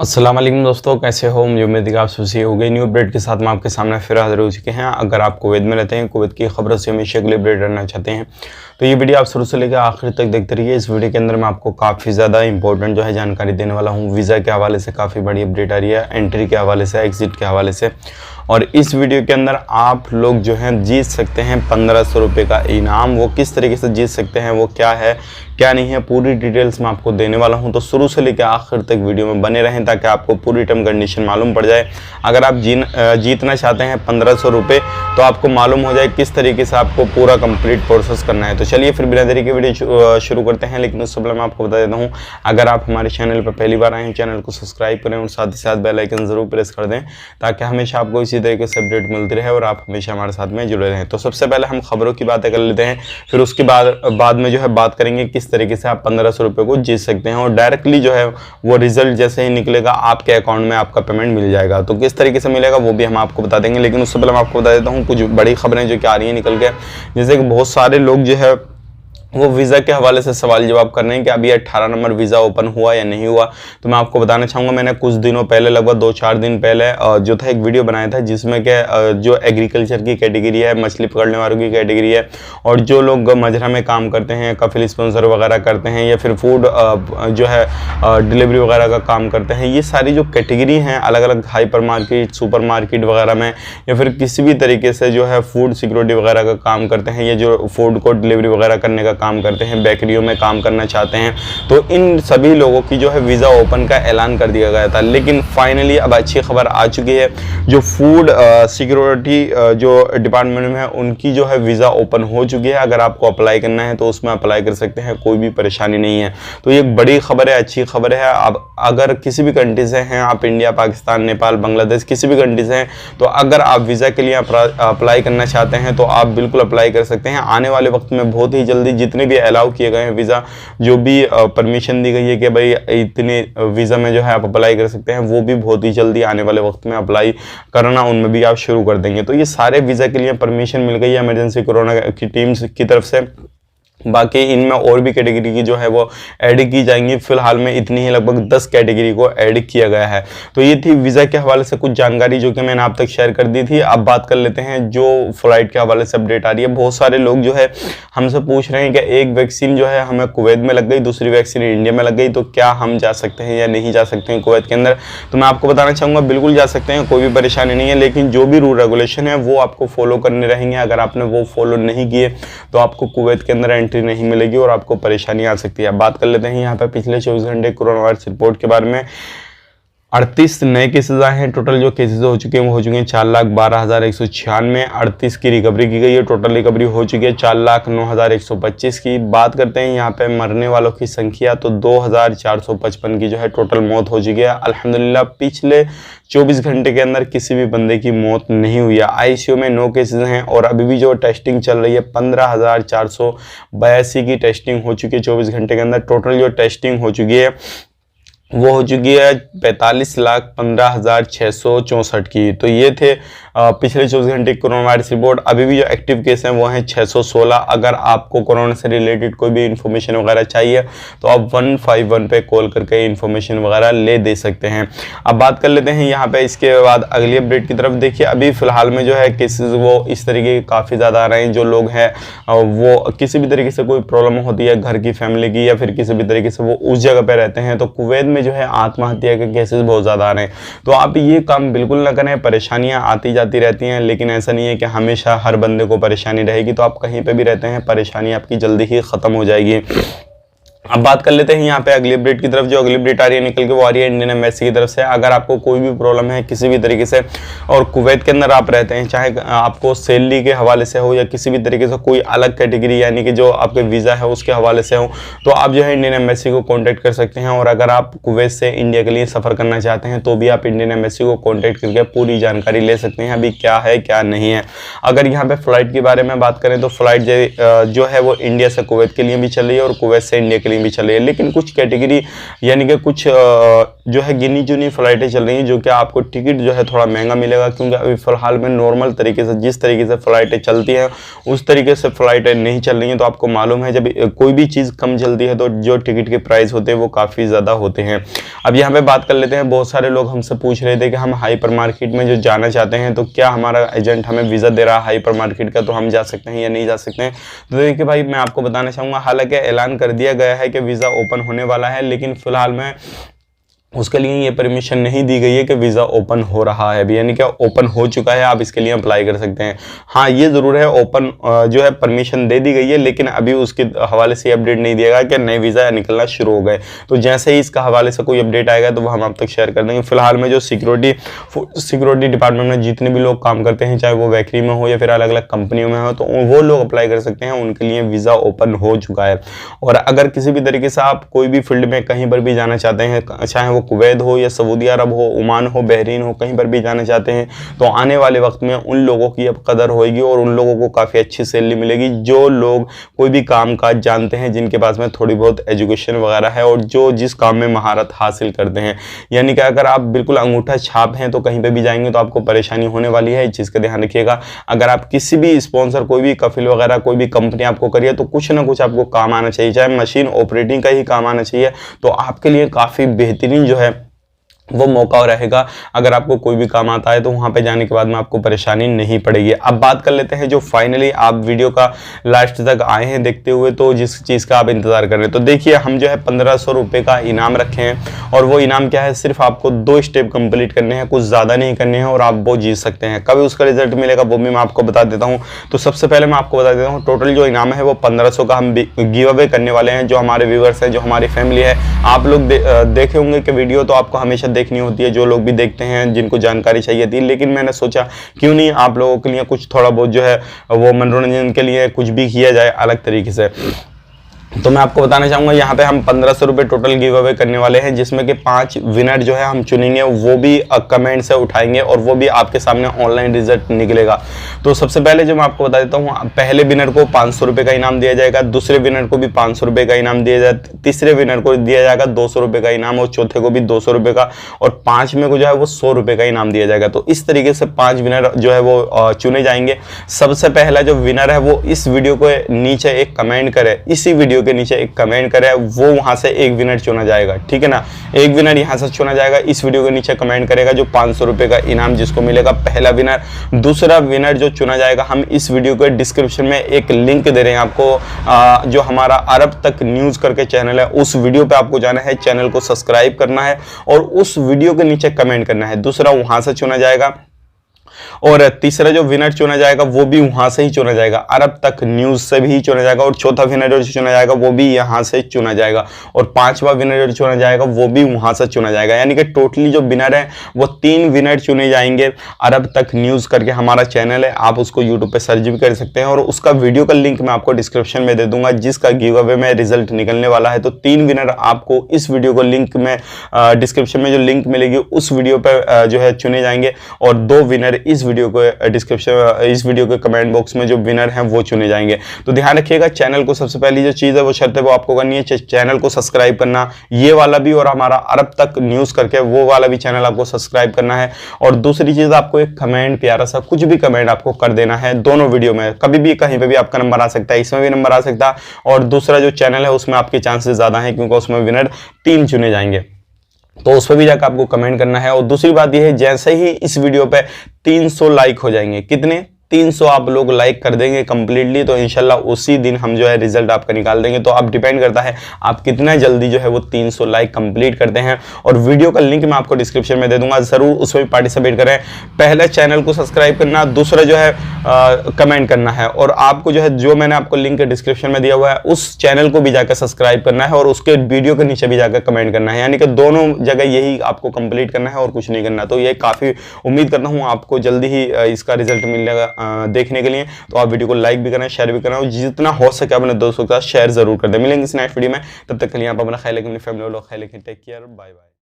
अस्सलाम वालेकुम दोस्तों, कैसे हो? मुझे उम्मीद है कि आप खुशी हो गई। न्यू अपडेट के साथ मैं आपके सामने फिर हाजिर हो चुके हैं। अगर आप कुवैत में रहते हैं, कुवैत की खबरों से हमेशा के लिए अपडेट रहना चाहते हैं तो ये वीडियो आप शुरू से लेकर आखिर तक देखते रहिए। इस वीडियो के अंदर मैं आपको काफ़ी ज़्यादा इंपॉर्टेंट जो है जानकारी देने वाला हूँ। वीज़ा के हवाले से काफ़ी बड़ी अपडेट आ रही है, एंट्री के हवाले से, एग्जिट के हवाले से। और इस वीडियो के अंदर आप लोग जो हैं जीत सकते हैं 1500 रुपये का इनाम। वो किस तरीके से जीत सकते हैं, वो क्या है क्या नहीं है, पूरी डिटेल्स मैं आपको देने वाला हूं। तो शुरू से लेकर आखिर तक वीडियो में बने रहें ताकि आपको पूरी टर्म कंडीशन मालूम पड़ जाए। अगर आप जीतना चाहते हैं 1500 रुपये तो आपको मालूम हो जाए किस तरीके से आपको पूरा कंप्लीट प्रोसेस करना है। तो चलिए फिर बिना देरी के वीडियो शुरू करते हैं। लेकिन उससे पहले मैं आपको बता देता हूँ, अगर आप हमारे चैनल पर पहली बार आए हैं, चैनल को सब्सक्राइब करें और साथ ही साथ बेल आइकन जरूर प्रेस कर दें ताकि हमेशा आपको इसी तरीके से अपडेट मिलती रहे और आप हमेशा हमारे साथ में जुड़े रहें। तो सबसे पहले हम खबरों की बातें कर लेते हैं, फिर उसके बाद में जो है बात करेंगे किस तरीके से आप 1500 रुपये को जीत सकते हैं। और डायरेक्टली जो है वो रिजल्ट जैसे ही निकलेगा आपके अकाउंट में आपका पेमेंट मिल जाएगा। तो किस तरीके से मिलेगा वो भी हम आपको बता देंगे। लेकिन उससे पहले मैं आपको बता देता हूँ कुछ बड़ी खबरें जो कि आ रही हैं निकल के, जैसे कि बहुत सारे लोग जो है वो वीज़ा के हवाले से सवाल जवाब कर रहे हैं कि अभी 18 नंबर वीज़ा ओपन हुआ या नहीं हुआ। तो मैं आपको बताना चाहूँगा, मैंने कुछ दिनों पहले, लगभग 2-4 दिन पहले जो था एक वीडियो बनाया था जिसमें कि जो एग्रीकल्चर की कैटेगरी है, मछली पकड़ने वालों की कैटेगरी है, और जो लोग मजरा में काम करते हैं, कफिल स्पॉन्सर वगैरह करते हैं, या फिर फूड जो है डिलीवरी वगैरह का काम करते हैं, ये सारी जो कैटेगरी हैं अलग अलग हाइपर मार्केट, सुपर मार्केट वगैरह में, या फिर किसी भी तरीके से जो है फूड सिक्योरिटी वगैरह का काम करते हैं, या जो फूड को डिलीवरी वगैरह करने का काम करते हैं, बेकरियों में काम करना चाहते हैं, तो इन सभी लोगों की जो है वीज़ा ओपन का ऐलान कर दिया गया था। लेकिन फाइनली अब अच्छी खबर आ चुकी है, जो फूड सिक्योरिटी जो डिपार्टमेंट में है उनकी जो है वीज़ा ओपन हो चुकी है। अगर आपको अप्लाई करना है तो उसमें अप्लाई कर सकते हैं, कोई भी परेशानी नहीं है। तो ये एक बड़ी खबर है, अच्छी खबर है। अब अगर किसी भी कंट्री से हैं आप, इंडिया, पाकिस्तान, नेपाल, बांग्लादेश, किसी भी कंट्री से हैं, तो अगर आप वीज़ा के लिए अप्लाई करना चाहते हैं तो आप बिल्कुल अप्लाई कर सकते हैं। आने वाले वक्त में बहुत ही जल्दी जितने भी अलाउ किए गए हैं वीज़ा, जो भी परमिशन दी गई है कि भाई इतने वीज़ा में जो है आप अप्लाई कर सकते हैं, वो भी बहुत ही जल्दी आने वाले वक्त में अप्लाई करना उनमें भी आप शुरू कर देंगे। तो ये सारे वीज़ा के लिए परमिशन मिल गई है इमरजेंसी कोरोना की टीम की तरफ से। बाकी इनमें और भी कैटेगरी की जो है वो ऐड की जाएंगी। फिलहाल में इतनी ही लगभग 10 कैटेगरी को ऐड किया गया है। तो ये थी वीज़ा के हवाले से कुछ जानकारी जो कि मैंने आप तक शेयर कर दी थी। अब बात कर लेते हैं जो फ्लाइट के हवाले से अपडेट आ रही है। बहुत सारे लोग जो है हमसे पूछ रहे हैं कि एक वैक्सीन जो है हमें कुवैत में लग गई, दूसरी वैक्सीन इंडिया में लग गई, तो क्या हम जा सकते हैं या नहीं जा सकते हैं कुवैत के अंदर? तो मैं आपको बताना चाहूँगा बिल्कुल जा सकते हैं, कोई भी परेशानी नहीं है। लेकिन जो भी रूल रेगुलेशन है वो आपको फॉलो करने रहेंगे। अगर आपने वो फॉलो नहीं किए तो आपको कुवैत के अंदर एंट्री नहीं मिलेगी और आपको परेशानी आ सकती है। अब बात कर लेते हैं यहाँ पे पिछले 24 घंटे कोरोना वायरस रिपोर्ट के बारे में। 38 नए केसेज आए हैं। टोटल जो केसेज हो चुके हैं वो हो चुके हैं 4,12,196। 38 की रिकवरी की गई है। टोटल रिकवरी हो चुकी है 4,09,125 की। बात करते हैं यहाँ पे मरने वालों की संख्या, तो 2,455 की जो है टोटल मौत हो चुकी है। अल्हम्दुलिल्लाह पिछले 24 घंटे के अंदर किसी भी बंदे की मौत नहीं हुई है। आईसीयू में 9 केसेज हैं और अभी भी जो टेस्टिंग चल रही है 15,482 की टेस्टिंग हो चुकी है 24 घंटे के अंदर। टोटल जो टेस्टिंग हो चुकी है वो हो चुकी है 45,15,664 की। तो ये थे पिछले 24 घंटे की कोरोना वायरस रिपोर्ट। अभी भी जो एक्टिव केस हैं वो हैं 616। अगर आपको कोरोना से रिलेटेड कोई भी इन्फॉर्मेशन वगैरह चाहिए तो आप 151 पे कॉल करके इन्फॉर्मेशन वगैरह ले दे सकते हैं। अब बात कर लेते हैं यहाँ पे इसके बाद अगली अपडेट की तरफ। देखिए अभी फ़िलहाल में जो है केसेस वो इस तरीके के काफ़ी ज़्यादा आ रहे हैं। जो लोग हैं वो किसी भी तरीके से कोई प्रॉब्लम होती है घर की, फैमिली की, या फिर किसी भी तरीके से वो उस जगह पर रहते हैं, तो कुवैत में जो है आत्महत्या के केसेस बहुत ज़्यादा आ रहे हैं। तो आप ये काम बिल्कुल ना करें। परेशानियां आती जाती रहती हैं, लेकिन ऐसा नहीं है कि हमेशा हर बंदे को परेशानी रहेगी। तो आप कहीं पे भी रहते हैं, परेशानी आपकी जल्दी ही ख़त्म हो जाएगी। अब बात कर लेते हैं यहाँ पे अगली अपडेट की तरफ। जो अगली अपडेट आ रही है निकल के वो आ रही है इंडियन एम्बेसी की तरफ से। अगर आपको कोई भी प्रॉब्लम है किसी भी तरीके से और कुवैत के अंदर आप रहते हैं, चाहे आपको सैलरी के हवाले से हो या किसी भी तरीके से कोई अलग कैटेगरी यानी कि जो आपके वीज़ा है उसके हवाले से हो, तो आप जो है इंडियन एम्बेसी को कॉन्टैक्ट कर सकते हैं। और अगर आप कुवैत से इंडिया के लिए सफ़र करना चाहते हैं तो भी आप इंडियन एम्बेसी को कॉन्टैक्ट करके पूरी जानकारी ले सकते हैं अभी क्या है क्या नहीं है। अगर यहाँ पर फ़्लाइट के बारे में बात करें तो फ़्लाइट जो है वो इंडिया से कुवैत के लिए भी चल रही है और कुवैत से इंडिया के बुकिंग भी चल रही है, लेकिन कुछ कैटेगरी यानी कि कुछ जो है गिनी चुनी फ्लाइटें चल रही हैं जो कि आपको टिकट जो है थोड़ा महंगा मिलेगा, क्योंकि अभी फ़िलहाल में नॉर्मल तरीके से जिस तरीके से फ़्लाइटें चलती हैं उस तरीके से फ़्लाइटें नहीं चल रही हैं। तो आपको मालूम है जब कोई भी चीज़ कम चलती है तो जो टिकट के प्राइस होते हैं वो काफ़ी ज़्यादा होते हैं। अब यहाँ पे बात कर लेते हैं, बहुत सारे लोग हमसे पूछ रहे थे कि हम हाइपर मार्केट में जो जाना चाहते हैं तो क्या हमारा एजेंट हमें वीज़ा दे रहा है हाइपर मार्केट का, तो हम जा सकते हैं या नहीं जा सकते हैं। तो देखिए भाई, मैं आपको बताना चाहूँगा, हालांकि ऐलान कर दिया गया है कि वीज़ा ओपन होने वाला है, लेकिन फ़िलहाल में उसके लिए ये परमिशन नहीं दी गई है कि वीज़ा ओपन हो रहा है अभी, यानी कि ओपन हो चुका है, आप इसके लिए अप्लाई कर सकते हैं। हाँ, ये ज़रूर है, ओपन जो है परमिशन दे दी गई है, लेकिन अभी उसके हवाले से अपडेट नहीं दिया गया कि नए वीज़ा निकलना शुरू हो गए। तो जैसे ही इसका हवाले से कोई अपडेट आएगा तो वो हम आप तक शेयर कर देंगे। फिलहाल में जो सिक्योरिटी डिपार्टमेंट में जितने भी लोग काम करते हैं, चाहे वो वैक्री में हो या फिर अलग अलग कंपनियों में हो, तो वो लोग अप्लाई कर सकते हैं, उनके लिए वीज़ा ओपन हो चुका है। और अगर किसी भी तरीके से आप कोई भी फील्ड में कहीं पर भी जाना चाहते हैं, चाहे वो कुवैत हो या सऊदी अरब हो, ओमान हो, बहरीन हो, कहीं पर भी जाना चाहते हैं, तो आने वाले वक्त में उन लोगों की अब कदर होगी और उन लोगों को काफ़ी अच्छी सैलरी मिलेगी जो लोग कोई भी काम काज जानते हैं, जिनके पास में थोड़ी बहुत एजुकेशन वगैरह है और जो जिस काम में महारत हासिल करते हैं। यानी कि अगर आप बिल्कुल अंगूठा छाप हैं तो कहीं पर भी जाएंगे तो आपको परेशानी होने वाली है, इस चीज़ का ध्यान रखिएगा। अगर आप किसी भी स्पॉन्सर, कोई भी कफिल वगैरह कोई भी कंपनी आपको करिए तो कुछ ना कुछ आपको काम आना चाहिए, चाहे मशीन ऑपरेटिंग का ही काम आना चाहिए, तो आपके लिए काफ़ी बेहतरीन जो है वो मौका रहेगा। अगर आपको कोई भी काम आता है तो वहाँ पे जाने के बाद में आपको परेशानी नहीं पड़ेगी। अब बात कर लेते हैं जो फाइनली आप वीडियो का लास्ट तक आए हैं देखते हुए, तो जिस चीज़ का आप इंतज़ार कर रहे हैं, तो देखिए हम जो है 1500 रुपये का इनाम रखे हैं और वो इनाम क्या है, सिर्फ आपको 2 स्टेप कंप्लीट करने हैं, कुछ ज़्यादा नहीं करने हैं और आप वो जीत सकते हैं। कभी उसका रिजल्ट मिलेगा वो भी मैं आपको बता देता हूँ। तो सबसे पहले मैं आपको बता देता हूँ, टोटल जो इनाम है वो 1500 का हम गिव अवे करने वाले हैं। जो हमारे व्यूवर्स हैं, जो हमारी फैमिली है, आप लोग देखे होंगे कि वीडियो तो आपको हमेशा देखनी होती है, जो लोग भी देखते हैं जिनको जानकारी चाहिए थी, लेकिन मैंने सोचा क्यों नहीं आप लोगों के लिए कुछ थोड़ा बहुत जो है वो मनोरंजन के लिए कुछ भी किया जाए अलग तरीके से। तो मैं आपको बताना चाहूँगा, यहाँ पे हम 1500 रुपये टोटल गिव अवे करने वाले हैं, जिसमें कि 5 विनर जो है हम चुनेंगे, वो भी कमेंट से उठाएंगे और वो भी आपके सामने ऑनलाइन रिजल्ट निकलेगा। तो सबसे पहले जो मैं आपको बता देता हूँ, पहले विनर को 500 रुपये का इनाम दिया जाएगा, दूसरे विनर को भी 500 रुपये का इनाम दिया जाएगा, तीसरे विनर को दिया जाएगा 200 रुपये का इनाम और चौथे को भी 200 रुपये का, और 5वें को जो है वो 100 रुपये का इनाम दिया जाएगा। तो इस तरीके से 5 विनर जो है वो चुने जाएंगे। सबसे पहला जो विनर है वो इस वीडियो को नीचे एक कमेंट करे, इसी वीडियो के नीचे एक कमेंट करे, वो वहां से एक विनर चुना जाएगा, ठीक है ना। एक विनर यहां से चुना जाएगा, इस वीडियो के नीचे कमेंट करेगा जो 500 रुपये का इनाम जिसको मिलेगा, पहला विनर। दूसरा विनर जो चुना जाएगा, हम इस वीडियो के डिस्क्रिप्शन में एक लिंक दे रहे हैं आपको, जो हमारा अरब तक न्यूज करके चैनल है, उस वीडियो पे आपको जाना है, चैनल को सब्सक्राइब करना है और उस वीडियो के नीचे कमेंट करना है। दूसरा वहां से चुना जाएगा और तीसरा जो विनर चुना जाएगा वो भी वहां से ही चुना जाएगा, अरब तक न्यूज से भी चुना जाएगा, और चौथा विनर जो चुना जाएगा वो भी यहां से चुना जाएगा, और 5वां विनर जो चुना जाएगा वो भी वहां से चुना जाएगा। यानी कि टोटली जो विनर है वो 3 विनर चुने जाएंगे। अरब तक न्यूज करके हमारा चैनल है, आप उसको यूट्यूब पे सर्च भी कर सकते हैं और उसका वीडियो का लिंक मैं आपको डिस्क्रिप्शन में दे दूंगा, जिसका गिव अवे में रिजल्ट निकलने वाला है। तो 3 विनर आपको इस वीडियो को लिंक में डिस्क्रिप्शन में जो लिंक मिलेगी उस वीडियो पर जो है चुने जाएंगे, और 2 विनर इस वीडियो को डिस्क्रिप्शन, इस वीडियो के कमेंट बॉक्स में जो विनर हैं वो चुने जाएंगे। तो ध्यान रखिएगा, चैनल को सबसे पहली जो चीज़ है वो शर्त है वो आपको करनी है, चैनल को सब्सक्राइब करना, ये वाला भी और हमारा अरब तक न्यूज़ करके वो वाला भी चैनल आपको सब्सक्राइब करना है। और दूसरी चीज़, आपको एक कमेंट, प्यारा सा कुछ भी कमेंट आपको कर देना है दोनों वीडियो में, कभी भी कहीं पर भी आपका नंबर आ सकता है, इसमें भी नंबर आ सकता है, और दूसरा जो चैनल है उसमें आपके चांसेस ज़्यादा हैं क्योंकि उसमें विनर 3 चुने जाएंगे, तो उस पर भी जाकर आपको कमेंट करना है। और दूसरी बात यह है, जैसे ही इस वीडियो पे 300 लाइक हो जाएंगे, कितने 300 आप लोग लाइक कर देंगे कंप्लीटली, तो इंशाल्लाह उसी दिन हम जो है रिजल्ट आपका निकाल देंगे। तो आप डिपेंड करता है आप कितना जल्दी जो है वो 300 लाइक कंप्लीट करते हैं। और वीडियो का लिंक मैं आपको डिस्क्रिप्शन में दे दूंगा, जरूर उसमें भी पार्टिसिपेट करें। पहले चैनल को सब्सक्राइब करना, दूसरा जो है कमेंट करना है, और आपको जो है जो मैंने आपको लिंक डिस्क्रिप्शन में दिया हुआ है उस चैनल को भी जाकर सब्सक्राइब करना है और उसके वीडियो के नीचे भी जाकर कमेंट करना है। यानी कि दोनों जगह यही आपको कंप्लीट करना है और कुछ नहीं करना। तो ये काफ़ी उम्मीद करता हूँ आपको जल्दी ही इसका रिजल्ट मिलेगा देखने के लिए। तो आप वीडियो को लाइक भी करना, शेयर भी करना, और जितना हो सके अपने दोस्तों के साथ शेयर जरूर कर दें। मिलेंगे इस नेक्स्ट वीडियो में, तब तक के लिए आप अपना ख्याल रखें, अपनी फैमिली वालों का ख्याल रखें। Take care, bye bye.